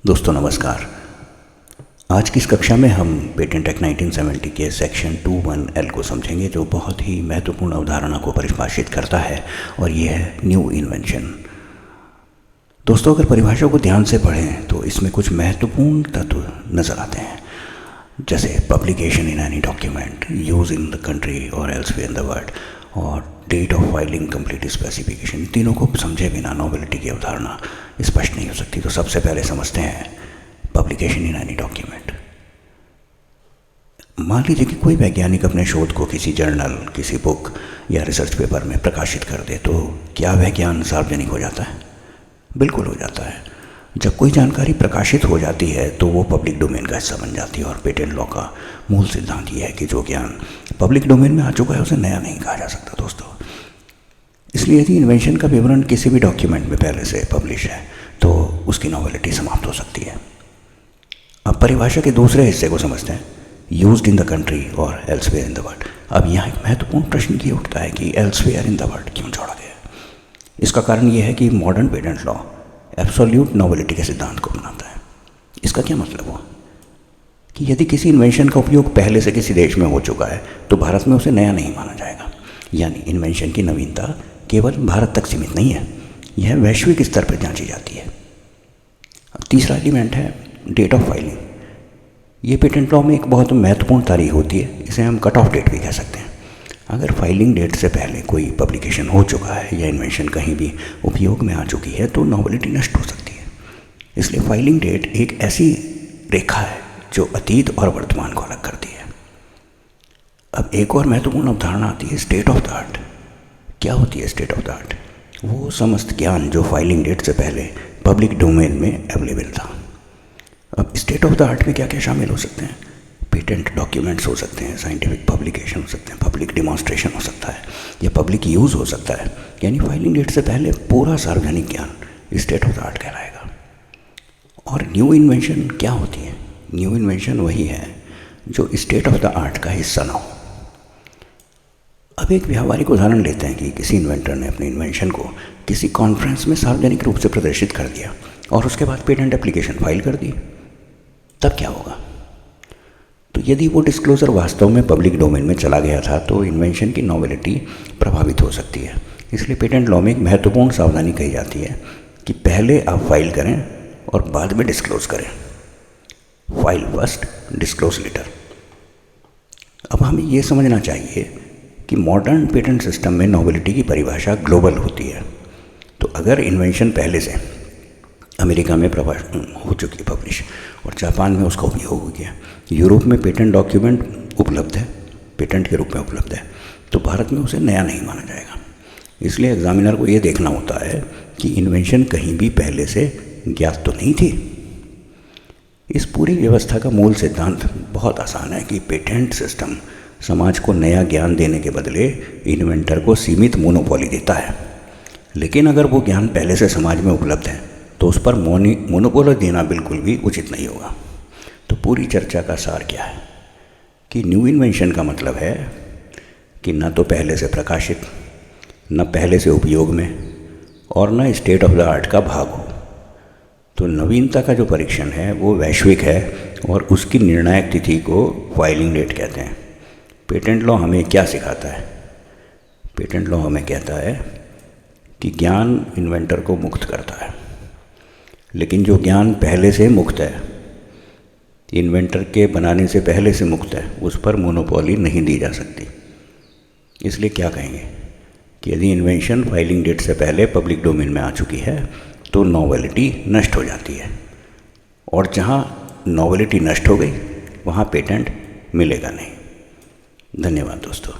दोस्तों नमस्कार। आज की इस कक्षा में हम पेटेंट एक्ट 1970 के सेक्शन 21L को समझेंगे, जो बहुत ही महत्वपूर्ण अवधारणा को परिभाषित करता है, और ये है न्यू इन्वेंशन। दोस्तों, अगर परिभाषा को ध्यान से पढ़ें तो इसमें कुछ महत्वपूर्ण तत्व नज़र आते हैं, जैसे publication in any document, use in the country और एल्सवेयर इन द वर्ल्ड, और date of filing, complete specification. तीनों को समझे बिना नोवेलिटी की अवधारणा स्पष्ट नहीं हो सकती। तो सबसे पहले समझते हैं पब्लिकेशन इन एनी डॉक्यूमेंट। मान लीजिए कि कोई वैज्ञानिक अपने शोध को किसी जर्नल, किसी बुक या रिसर्च पेपर में प्रकाशित कर दे, तो क्या वह ज्ञान सार्वजनिक हो जाता है? बिल्कुल हो जाता है। जब कोई जानकारी प्रकाशित हो जाती है तो वो पब्लिक डोमेन का हिस्सा बन जाती है, और पेटेंट लॉ का मूल सिद्धांत ये है कि जो ज्ञान पब्लिक डोमेन में आ चुका है उसे नया नहीं कहा जा सकता। दोस्तों, इसलिए यदि इन्वेंशन का विवरण किसी भी डॉक्यूमेंट में पहले से पब्लिश है तो उसकी नॉवेलिटी समाप्त हो सकती है। अब परिभाषा के दूसरे हिस्से को समझते हैं, यूज्ड इन द कंट्री और एल्सवेयर इन द वर्ल्ड। अब यहाँ एक महत्वपूर्ण प्रश्न ये उठता है कि एल्सवेयर इन द वर्ल्ड क्यों जोड़ा गया? इसका कारण ये है कि मॉडर्न पेटेंट लॉ एब्सोल्यूट नॉवेलिटी के सिद्धांत को अपनाता है। इसका क्या मतलब हुआ कि यदि किसी इन्वेंशन का उपयोग पहले से किसी देश में हो चुका है तो भारत में उसे नया नहीं माना जाएगा। यानी इन्वेंशन की नवीनता केवल भारत तक सीमित नहीं है, यह वैश्विक स्तर पर जांची जाती है। अब तीसरा एलिमेंट है डेट ऑफ फाइलिंग। ये पेटेंट लॉ में एक बहुत महत्वपूर्ण तारीख होती है, इसे हम कट ऑफ डेट भी कह सकते हैं। अगर फाइलिंग डेट से पहले कोई पब्लिकेशन हो चुका है या इन्वेंशन कहीं भी उपयोग में आ चुकी है तो नॉवेलिटी नष्ट हो सकती है। इसलिए फाइलिंग डेट एक ऐसी रेखा है जो अतीत और वर्तमान को अलग करती है। अब एक और महत्वपूर्ण अवधारणा आती है स्टेट ऑफ द आर्ट। क्या होती है स्टेट ऑफ द आर्ट? वो समस्त ज्ञान जो फाइलिंग डेट से पहले पब्लिक डोमेन में अवेलेबल था। अब स्टेट ऑफ द आर्ट में क्या क्या शामिल हो सकते हैं? पेटेंट डॉक्यूमेंट्स हो सकते हैं, साइंटिफिक पब्लिकेशन हो सकते हैं, पब्लिक डिमॉन्स्ट्रेशन हो सकता है, या पब्लिक यूज़ हो सकता है। यानी फाइलिंग डेट से पहले पूरा सार्वजनिक ज्ञान स्टेट ऑफ द आर्ट कहलाएगा। और न्यू इन्वेंशन क्या होती है? न्यू इन्वेंशन वही है जो स्टेट ऑफ द आर्ट का हिस्सा ना हो। अब एक व्यावहारिक उदाहरण लेते हैं कि किसी इन्वेंटर ने अपने इन्वेंशन को किसी कॉन्फ्रेंस में सार्वजनिक रूप से प्रदर्शित कर दिया और उसके बाद पेटेंट एप्लीकेशन फाइल कर दी। तब क्या होगा? तो यदि वो डिस्क्लोजर वास्तव में पब्लिक डोमेन में चला गया था तो इन्वेंशन की नॉवेलिटी प्रभावित हो सकती है। इसलिए पेटेंट लॉ में एक महत्वपूर्ण सावधानी कही जाती है कि पहले आप फाइल करें और बाद में डिस्क्लोज करें। File first, disclose later. अब हमें ये समझना चाहिए कि मॉडर्न पेटेंट सिस्टम में नॉवेलिटी की परिभाषा ग्लोबल होती है। तो अगर इन्वेंशन पहले से अमेरिका में हो चुकी है पब्लिश और जापान में उसका उपयोग हो गया, यूरोप में पेटेंट डॉक्यूमेंट उपलब्ध है, पेटेंट के रूप में उपलब्ध है, तो भारत में उसे नया नहीं माना जाएगा। इसलिए एग्जामिनर को ये देखना होता है कि इन्वेंशन कहीं भी पहले से ज्ञात तो नहीं थी। इस पूरी व्यवस्था का मूल सिद्धांत बहुत आसान है कि पेटेंट सिस्टम समाज को नया ज्ञान देने के बदले इन्वेंटर को सीमित मोनोपोली देता है। लेकिन अगर वो ज्ञान पहले से समाज में उपलब्ध है तो उस पर मोनोपोली देना बिल्कुल भी उचित नहीं होगा। तो पूरी चर्चा का सार क्या है कि न्यू इन्वेंशन का मतलब है कि न तो पहले से प्रकाशित, न पहले से उपयोग में, और न स्टेट ऑफ द आर्ट का भाग हो। तो नवीनता का जो परीक्षण है वो वैश्विक है और उसकी निर्णायक तिथि को फाइलिंग डेट कहते हैं। पेटेंट लॉ हमें क्या सिखाता है? पेटेंट लॉ हमें कहता है कि ज्ञान इन्वेंटर को मुक्त करता है, लेकिन जो ज्ञान पहले से मुक्त है, इन्वेंटर के बनाने से पहले से मुक्त है, उस पर मोनोपोली नहीं दी जा सकती। इसलिए क्या कहेंगे कि यदि इन्वेंशन फाइलिंग डेट से पहले पब्लिक डोमेन में आ चुकी है तो नॉवेलिटी नष्ट हो जाती है, और जहाँ नॉवेलिटी नष्ट हो गई वहाँ पेटेंट मिलेगा नहीं। धन्यवाद दोस्तों।